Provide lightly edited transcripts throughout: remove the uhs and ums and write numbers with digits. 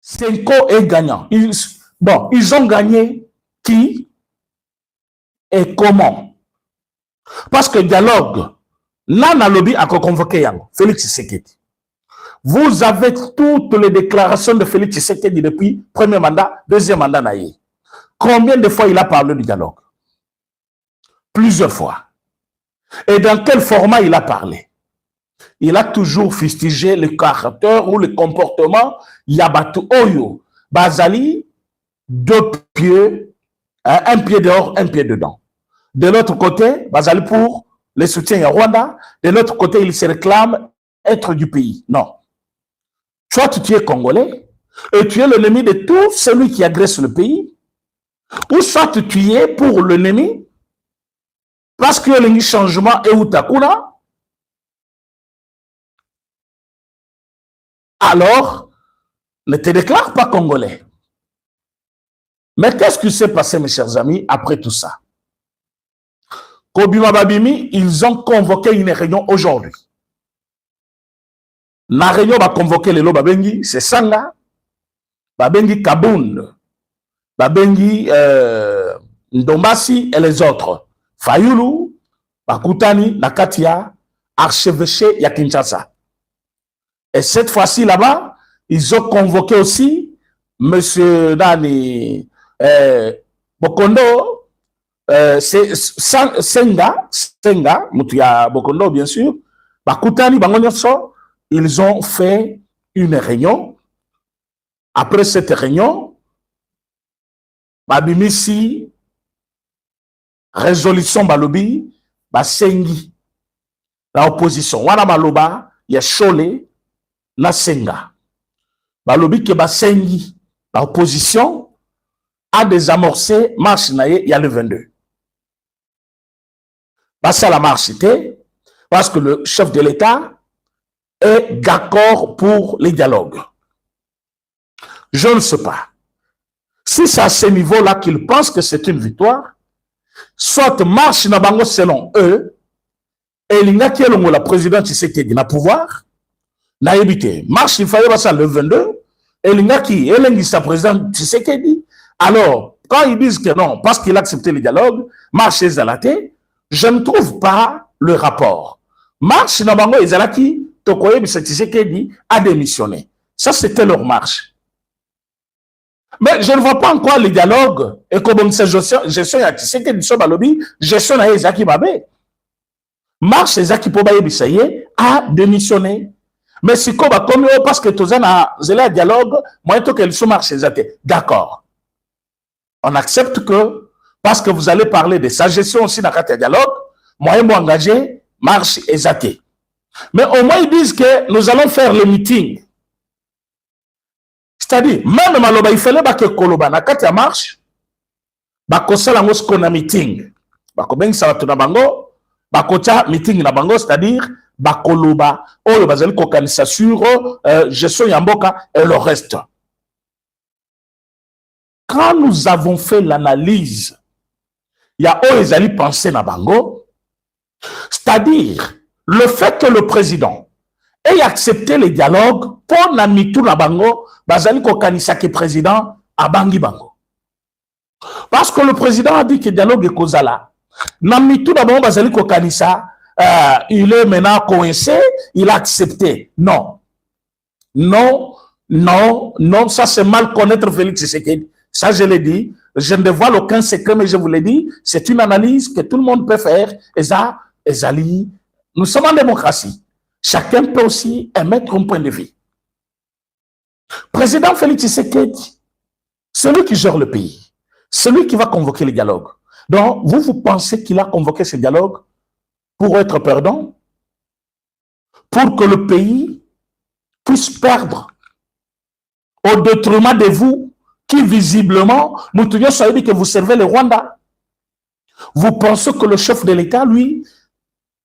Senko est gagnant. Ils ont gagné qui et comment? Parce que dialogue, là, na lobby a convoqué Yango, Félix Tshisekedi. Vous avez toutes les déclarations de Félix Tshisekedi depuis premier mandat, deuxième mandat naïe. Combien de fois il a parlé du dialogue? Plusieurs fois. Et dans quel format il a parlé? Il a toujours fustigé le caractère ou le comportement Yabatu Oyo. Bazali, deux pieds, un pied dehors, un pied dedans. De l'autre côté, Bazali pour le soutien à Rwanda. De l'autre côté, il se réclame être du pays. Non. Soit tu es congolais et tu es l'ennemi de tout celui qui agresse le pays, ou soit tu es pour l'ennemi parce que le changement est Utakuna. Alors, ne te déclare pas congolais. Mais qu'est-ce qui s'est passé, mes chers amis, après tout ça? Kobima Babimi, ils ont convoqué une réunion aujourd'hui. La réunion va convoquer les lots Babengi, c'est Sanga, Babengi Kaboun, Babengi Ndombasi et les autres. Fayulu, Bakutani, Nakatia, archevêché ya Kinshasa. Et cette fois-ci là-bas, ils ont convoqué aussi M. Dani Bokondo, Senga, Moutia Bokondo, bien sûr, Bakutani, Bangonyoso, ils ont fait une réunion. Après cette réunion, Babimisi, résolution Balobi, Basengi, la opposition, Wana Maloba, Yachole, la Senga. Balobi ke Basengi, la opposition, a désamorcé marche naye, il y a le 22. Bassa la marche était, parce que le chef de l'État est d'accord pour les dialogues. Je ne sais pas. Si c'est à ce niveau-là qu'ils pensent que c'est une victoire, soit marche na bango selon eux, et il n'y a qu'elle la présidente Tshisekedi na pouvoir, na évité. Marche il fallait passer le 22, et il n'y a qui, elle est sa présidente Tshisekedi. Alors, quand ils disent que non, parce qu'il a accepté le dialogue, marche est zalaté, je ne trouve pas le rapport. Marche na bango ezalaki, Tokoye Tshisekedi a démissionné. Ça, c'était leur marche. Mais je ne vois pas encore les dialogues et comment cette gestion à Tshisekedi sur Balobi, gestion à Ezaki Babé. Marche Ezaki Pobaye Bissaye a démissionné. Mais si comme parce que tous un dialogue, moi tout qu'elle soit marche Ezaki. D'accord. On accepte que parce que vous allez parler de sa gestion aussi dans le dialogue, moi je m'engager marche Ezaki. Mais au moins ils disent que nous allons faire le meeting. C'est-à-dire, même Maloba, il fallait que Koloba, na kati ya marche, bakosala ngo skona meeting. Bakobengi sa bato na bango, bakocha meeting na bango, c'est-à-dire, bakoloba, oyo bazali kokanisa sur gestion ya mboka et le reste. Quand nous avons fait l'analyse, il y a oyo ezali pensé na bango, c'est-à-dire, le fait que le président ait accepté les dialogues pour na mitou na bango, bazali ko kanisa ke président a bangi bango. Parce que le président a dit que dialogue est kozala. Na mitou na bango bazali ko kanisa, il est maintenant coincé, il a accepté. Non. Non, non, non, ça c'est mal connaître Félix Tshisekedi. Ça je l'ai dit, je ne dévoile aucun secret, mais je vous l'ai dit, c'est une analyse que tout le monde peut faire. Et ça, Ezali, nous sommes en démocratie. Chacun peut aussi émettre un point de vue. Président Félix Tshisekedi, celui qui gère le pays, celui qui va convoquer les dialogues. Donc, vous pensez qu'il a convoqué ces dialogues pour être perdant? Pour que le pays puisse perdre au détriment de vous, qui visiblement, nous tenions savoir que vous servez le Rwanda. Vous pensez que le chef de l'État, lui,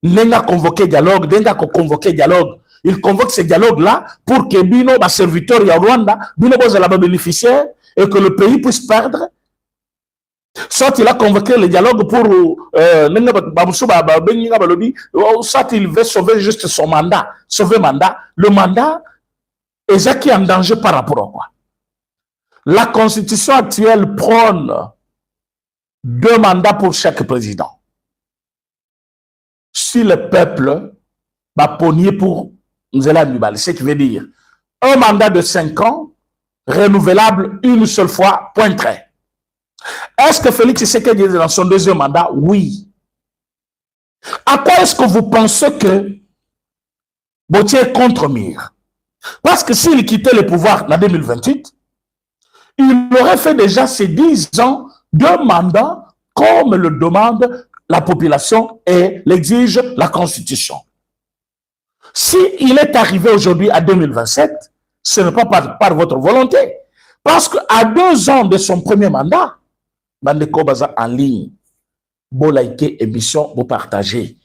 n'a convoqué dialogue, n'a convoqué dialogue. Il convoque ces dialogues-là pour que Bino, ma serviteur, il y a Rwanda, Bino, la bénéficiaire, et que le pays puisse perdre. Soit il a convoqué le dialogue pour soit il veut sauver juste son mandat, sauver le mandat. Le mandat est en danger par rapport à quoi? La constitution actuelle prône 2 mandats pour chaque président. Si le peuple va pogner pour Nzela Nubal, ce qui veut dire un mandat de 5 ans, renouvelable une seule fois, point trait. Est-ce que Félix Tshisekedi est dans son 2e mandat? Oui. À quoi est-ce que vous pensez que Botier est contre Mire? Parce que s'il quittait le pouvoir en 2028, il aurait fait déjà ses 10 ans de mandat comme le demande la population et l'exige la Constitution. S'il est arrivé aujourd'hui à 2027, ce n'est pas par votre volonté. Parce qu'à 2 ans de son premier mandat, Bandeko Baza en ligne, vous likez émission, vous partagez.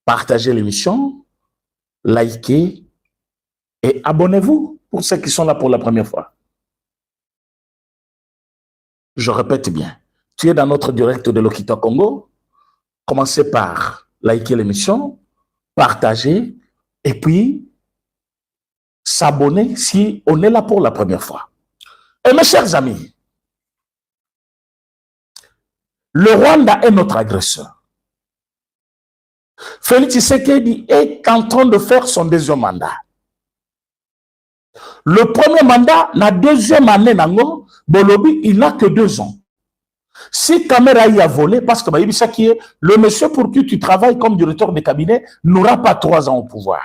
Partagez l'émission, likez et abonnez-vous pour ceux qui sont là pour la première fois. Je répète bien, tu es dans notre direct de l'Okita Congo. Commencez par liker l'émission, partager et puis s'abonner si on est là pour la première fois. Et mes chers amis, le Rwanda est notre agresseur. Félix Tshisekedi est en train de faire son 2e mandat. Le premier mandat, la 2e année, Bolobi, il n'a que 2 ans. Si Kamera y a volé, parce que le monsieur pour qui tu travailles comme directeur de cabinet n'aura pas 3 ans au pouvoir.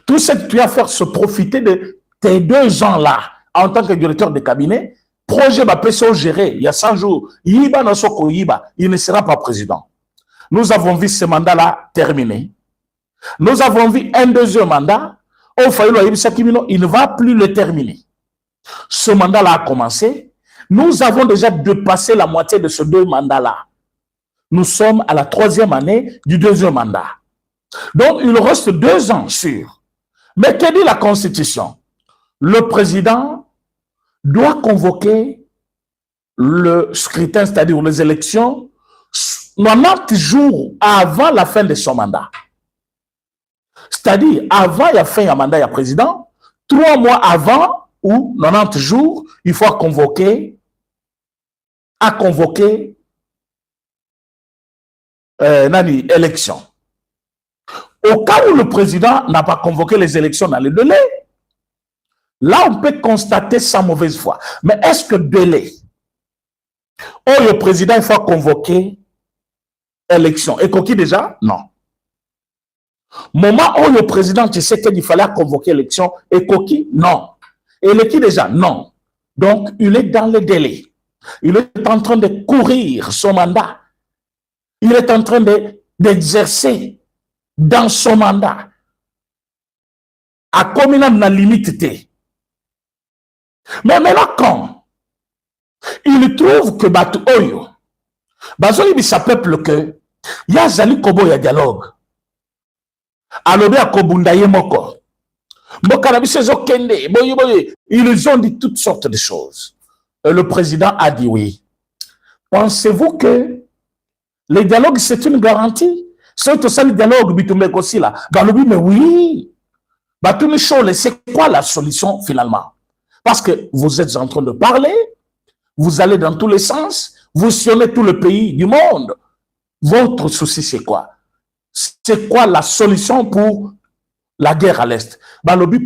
Tout ce que tu as à faire, c'est profiter de tes 2 ans-là en tant que directeur de cabinet. Projet va PSO géré, il y a 100 jours. Yiba Nosoko Yiba, il ne sera pas président. Nous avons vu ce mandat-là terminé. Nous avons vu un 2e mandat. Il ne va plus le terminer. Ce mandat-là a commencé. Nous avons déjà dépassé la moitié de ce 2 mandats-là. Nous sommes à la 3e année du 2e mandat. Donc, il reste 2 ans sûrs. Mais que dit la Constitution? Le président doit convoquer le scrutin, c'est-à-dire les élections, 90 jours avant la fin de son mandat. C'est-à-dire, avant la fin du mandat du président, 3 mois avant ou 90 jours, il faut convoquer élection. Au cas où le président n'a pas convoqué les élections dans le délai, là, on peut constater sa mauvaise foi. Mais est-ce que délai, où le président, il faut convoquer élection, et qui déjà? Non. Moment où le président, tu sais qu'il fallait convoquer élection, et qui? Non. Et le qui déjà? Non. Donc, il est dans le délai. Il est en train de courir son mandat. Il est en train d'exercer dans son mandat. À combien de la limite t'es? Mais maintenant, quand il trouve que Batu Oyo, Bazoli dit sa peuple que ya zali kobo ya dialogue. Alobe a kobundaye moko. Ils ont dit toutes sortes de choses. Et le président a dit oui. Pensez-vous que le dialogue, c'est une garantie? C'est tout ça le dialogue, aussi là. Mais oui. C'est quoi la solution finalement? Parce que vous êtes en train de parler, vous allez dans tous les sens, vous sillonnez tout le pays du monde. Votre souci, c'est quoi? C'est quoi la solution pour la guerre à l'Est?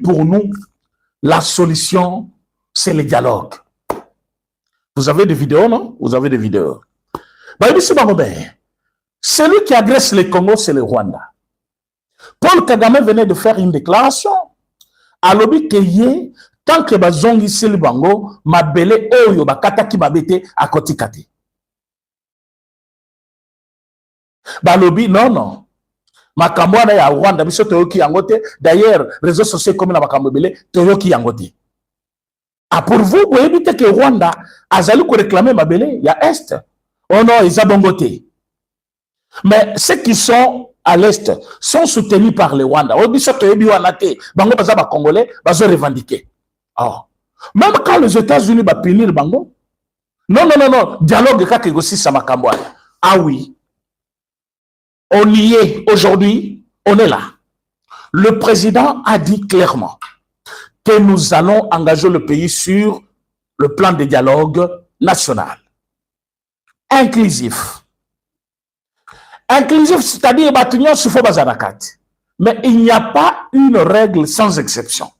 Pour nous, la solution, c'est le dialogue. Vous avez des vidéos, non? Vous avez des vidéos. Celui qui agresse le Congo, c'est le Rwanda. Paul Kagame venait de faire une déclaration. À l'objet que tant que bazongi sili bango, mabele oyo bakata ki babete à koti kate. Balobi, non. Makambo na ya Rwanda, biso toyoki yangote. D'ailleurs, réseaux sociaux comme la makambo bele, toyoki yangote. Ah, pour vous, vous évitez que Rwanda azali ko réclamer mabele, il y a Est. Oh non, ils ont bongoté. Mais ceux qui sont à l'Est sont soutenus par les Rwanda. Bango baza ba Congolais, bazo revendiquer. Oh. Même quand les États-Unis va punir Bango, non, dialogue kakegosi sa makambo. Ah oui. On y est aujourd'hui, on est là. Le président a dit clairement que nous allons engager le pays sur le plan de dialogue national. Inclusif. Inclusif, c'est-à-dire mais il n'y a pas une règle sans exception.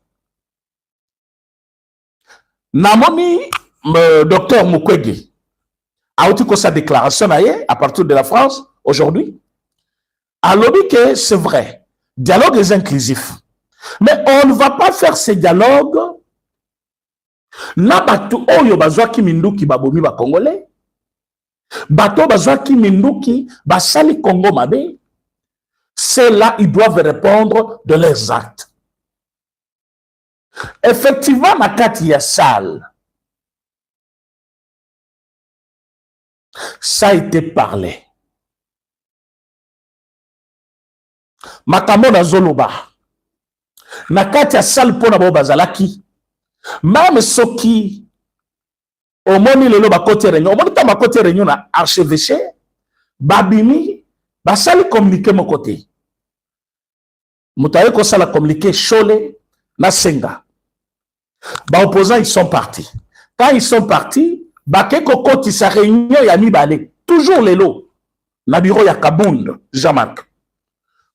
Namoni, docteur Mukwege, a eu sa déclaration à partir de la France aujourd'hui. A lobby que c'est vrai, dialogue est inclusif. Mais on ne va pas faire ces dialogues. Na batu oyo bazwaki minduki babomi ba Congolais. Bato bazwaki minduki basali Congo mabe. Ceux-là, ils doivent répondre de leurs actes. Effectivement, Nakati ya salle. Ça a été parlé. Makambo na Zoloba. Nakati ya salle pona bo bazalaki. Même soki omoni lelo ba côté réunion, omoni ta ma côté réunion na archevêché, babimi basali communiquer mon côté. Moutaye ko sala communiquer Chole na Senga. Ba opposants ils sont partis. Quand ils sont partis, baké kokoti sa réunion ya mibale, toujours lelo na bureau ya Kabound, Jean-Marc.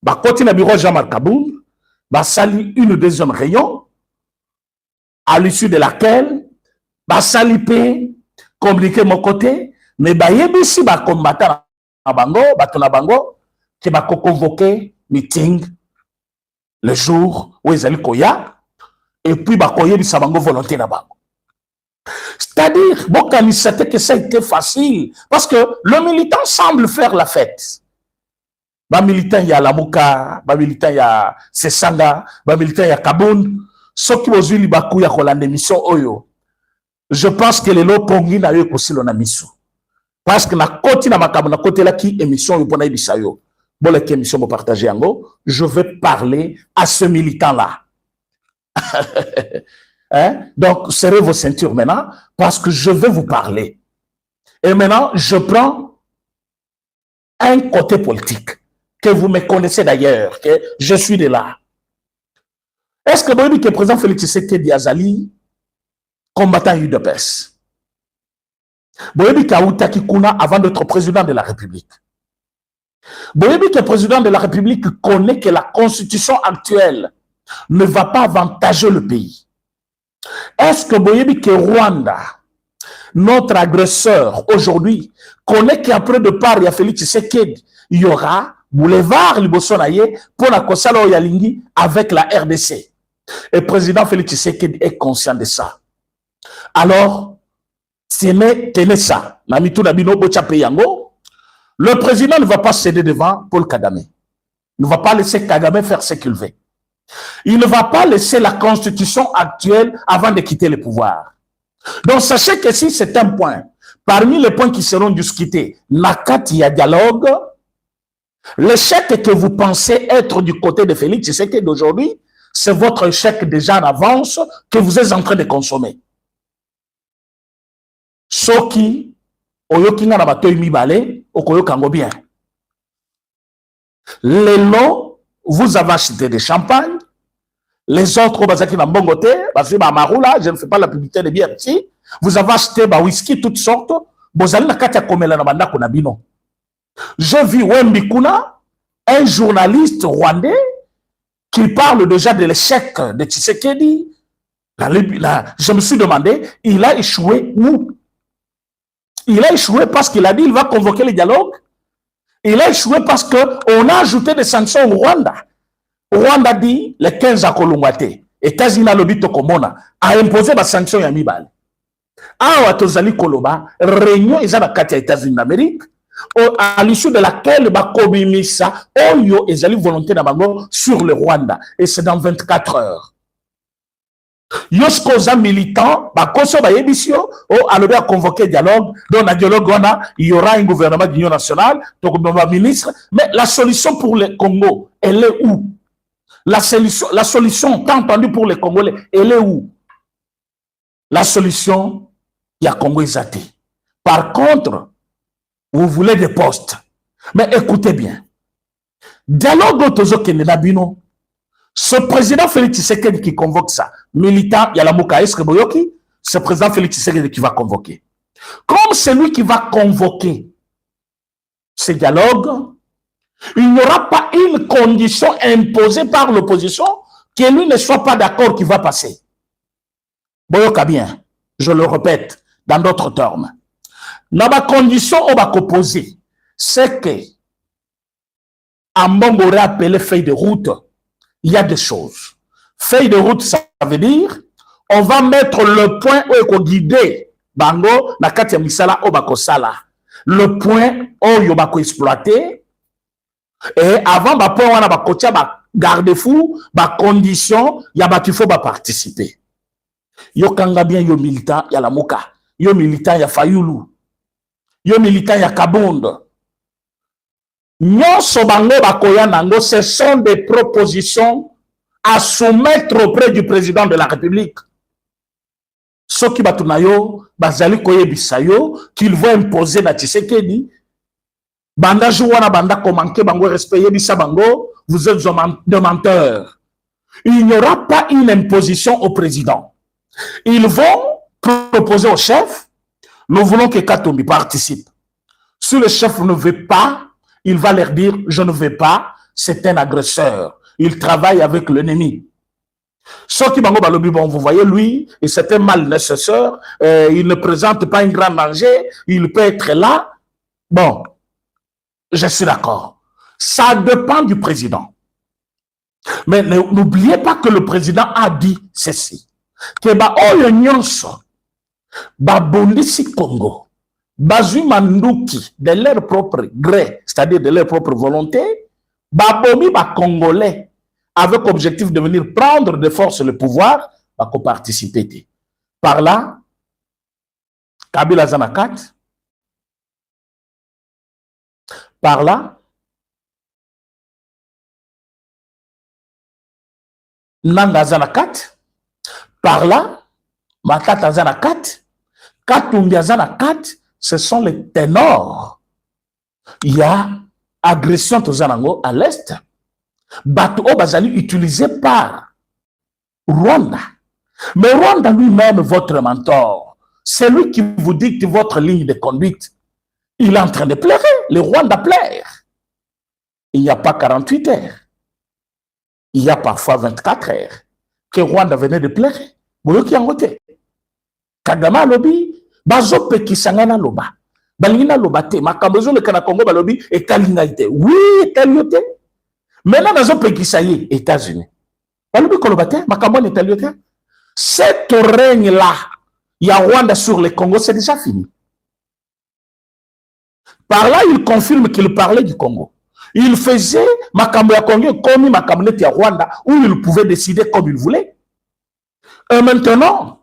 Ba koti na bureau Jean-Marc Kabound, ba sali une deuxième réunion à l'issue de laquelle ba sali pe communiquer mon côté, mais ba yebisi ba combattant na bango, bato na bango ke ba convoquer meeting le jour où ils allaient koya et puis ba koye bisa bango volonté na bango. C'est-à-dire bon c'était que ça a été facile parce que le militant semble faire la fête. Ba militant ya Lamuka, ba militant ya Sesanga, ba militant ya Kabound. Ce qui vous dit bakou ya kolande mission oyo, je pense que les lots pongi na yo aussi l'on a mission. Parce que na côté na makabu na côté là qui émission yo pona ibisa yo. Bon la émission mo partager yango, je vais parler à ce militant là. Hein? Donc serrez vos ceintures maintenant parce que je vais vous parler. Et maintenant je prends un côté politique que vous me connaissez d'ailleurs, que je suis de là. Est-ce que vous avez dit que le président Félix Tshisekedi Azali, combattant UDPS, vous avez dit qu'Aouta Kikuna avant d'être président de la République, vous avez dit que le président de la République connaît que la constitution actuelle ne va pas avantager le pays. Est-ce que vous avez dit que Rwanda, notre agresseur aujourd'hui, connaît qu'après de part de Félix Tshisekedi, il y aura boulevard Libosonaye pour la Kosala Yalingi avec la RDC. Et le président Félix Tshisekedi est conscient de ça. Alors, tenez ça. Le président ne va pas céder devant Paul Kagame. Il ne va pas laisser Kagame faire ce qu'il veut. Il ne va pas laisser la constitution actuelle avant de quitter le pouvoir. Donc, sachez que si c'est un point, parmi les points qui seront discutés, Nakati ya dialogue, l'échec que vous pensez être du côté de Félix Tshisekedi d'aujourd'hui, c'est votre échec déjà en avance que vous êtes en train de consommer. Soki, oyokinga na bato mibale, okoyokango bien. Les lots, vous avez acheté des champagnes. Les autres, bazaki na mbongote, bazaki ba marula, je ne fais pas la publicité de bière ici. Vous avez acheté ba whisky toutes sortes. Bozali na kati ya komela na bandako na bino. Je vis Wembi Kuna, un journaliste rwandais qui parle déjà de l'échec de Tshisekedi. Je me suis demandé, il a échoué où? Il a échoué parce qu'il a dit qu'il va convoquer le dialogue. Il a échoué parce qu'on a ajouté des sanctions au Rwanda. Rwanda dit, les 15 à Kolongwate, États-Unis lobby Tokomona, a imposé des sanctions à Mibal. Ah, Tozali Koloba, réunion, ils ont la carte aux États-Unis d'Amérique. À l'issue de laquelle Bakomimisa, Oyo et Zali volonté d'Abango sur le Rwanda. Et c'est dans 24 heures. Yoskoza militant, Bakoso Bayebisio, a convoqué dialogue, dans un dialogue, il y aura un gouvernement d'union nationale, donc un ministre, mais la solution pour le Congo, elle est où? La solution, tant entendu pour les Congolais, elle est où? La solution, il y a Congo Izate. Par contre, vous voulez des postes. Mais écoutez bien. Dialogue Tozo Kenenabino, Ce président Félix Tshisekedi qui convoque ça, militant, il y a la Mouka Boyoki, c'est le président Félix Tshisekedi qui va convoquer. Comme c'est lui qui va convoquer ces dialogues, il n'y aura pas une condition imposée par l'opposition que lui ne soit pas d'accord qui va passer. Boyoka bien, je le répète dans d'autres termes. Dans la condition on va opposer, c'est que en bon aurait appelé feuille de route, il y a des choses. Feuille de route, ça veut dire on va mettre le point où il faut guider bango na kati ya misala o bako sala. Le point où il va exploiter et avant ba point wana ba kotia ba garde-fou, ba condition ya ba qu'il faut ba participer. Yo kanga bien yo militant ya la Mouka, yo militant ya Fayulu, yo militant ya Kabonde. Nyonso bango bakoya nango, ce sont des propositions à soumettre auprès du président de la République. Soki batunayo bazali koyebisa yo qu'il va imposer na Tshisekedi banda jouana banda komanke bango respect yebisa bango, vous êtes des menteurs. Il n'y aura pas une imposition au président. Ils vont proposer au chef, nous voulons que Katumbi participe. Si le chef ne veut pas, il va leur dire, je ne veux pas, c'est un agresseur. Il travaille avec l'ennemi. Ceux qui bango balobi, bon, vous voyez, lui, et c'est un mal nécessaire, il ne présente pas un grand danger, il peut être là. Bon, je suis d'accord. Ça dépend du président. Mais n'oubliez pas que le président a dit ceci. Que ba oyo nyonso, ba bondisi Congo, bazui manduki de leur propre gré, c'est-à-dire de leur propre volonté, ba bomi ba Congolais, avec objectif de venir prendre de force le pouvoir, ba ko participer. Par là, Kabila Zanakat, par là, Nanga Zanakat, par là, Makata Zanakat, Katumbi Zanakat, ce sont les ténors. Il y a agression Tozanango à l'est. Bateau Bazali utilisé par Rwanda. Mais Rwanda lui-même, votre mentor, c'est lui qui vous dicte votre ligne de conduite. Il est en train de pleurer. Le Rwanda pleure. Il n'y a pas 48 heures. Il y a parfois 24 heures que Rwanda venait de pleurer. Boyoki angote. Kagama lobi, bazo pekisangana loba. Balina loba te, makambozo le kana Congo balobi, et kalinaite. Oui, kaliote. Maintenant, bazo pekisaye, États-Unis. Balobi kolobate, makambo netaliote. Cette règne-là, il y a Rwanda sur le Congo, c'est déjà fini. Par là, il confirme qu'il parlait du Congo. Il faisait makambo ya Congo comme makambo ya Rwanda, où il pouvait décider comme il voulait. Et maintenant,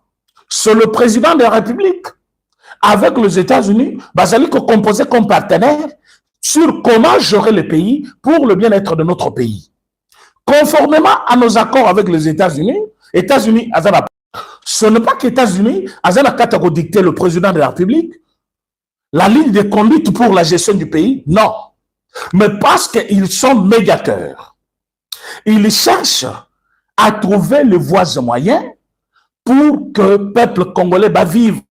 c'est le président de la République, avec les États-Unis, Bazali composé comme partenaire sur comment gérer le pays pour le bien-être de notre pays. Conformément à nos accords avec les États-Unis, ce n'est pas que les États-Unis ont dicté le président de la République la ligne de conduite pour la gestion du pays, non. Mais parce qu'ils sont médiateurs. Ils cherchent à trouver les voies et moyens pour que le peuple congolais va vivre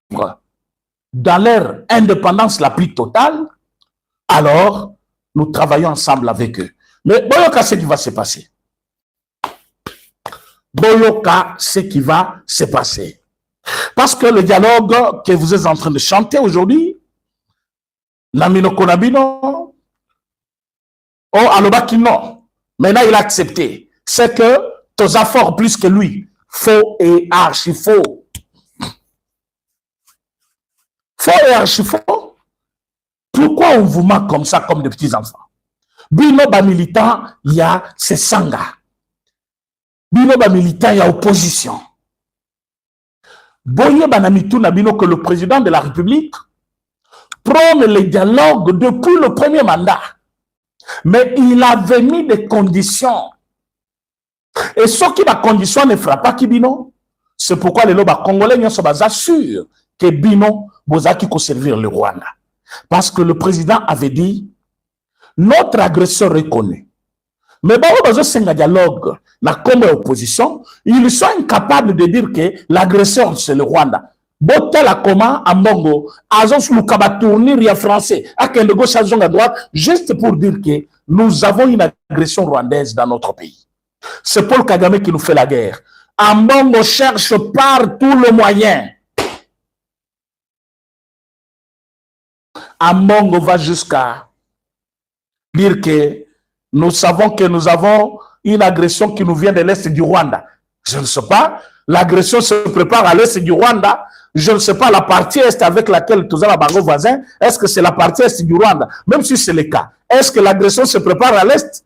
dans leur indépendance la plus totale. Alors, nous travaillons ensemble avec eux. Mais Boyoka, ce qui va se passer. Boyoka, ce qui va se passer. Parce que le dialogue que vous êtes en train de chanter aujourd'hui, Namino Konabino, oh, Alobaki non. Maintenant, il a accepté. C'est que tes efforts plus que lui, faux et archi faux. Faux et archi faux. Pourquoi on vous marque comme ça, comme des petits enfants? Bino ba militant, il y a ces sangas. Bino ba militant, il y a opposition. Boye banamitou na bino que le président de la République prône le dialogue depuis le premier mandat. Mais il avait mis des conditions. Et ce qui la condition ne fera pas qui bino, c'est pourquoi les lobes congolais ne sont pas sûrs que bino bozaki ko servir le Rwanda. Parce que le président avait dit, notre agresseur reconnu, Mais bon, dans un dialogue, la comme opposition, ils sont incapables de dire que l'agresseur, c'est le Rwanda. Botel a comment à Mongo, agence Lukaba tournir en français, à quel de gauche à droite, juste pour dire que nous avons une agression rwandaise dans notre pays. C'est Paul Kagame qui nous fait la guerre. Ambongo cherche par tous les moyens. Ambongo va jusqu'à dire que nous savons que nous avons une agression qui nous vient de l'Est du Rwanda. Je ne sais pas. L'agression se prépare à l'Est du Rwanda. Je ne sais pas la partie Est avec laquelle tous les bango voisins. Est-ce que c'est la partie Est du Rwanda? Même si c'est le cas. Est-ce que l'agression se prépare à l'Est?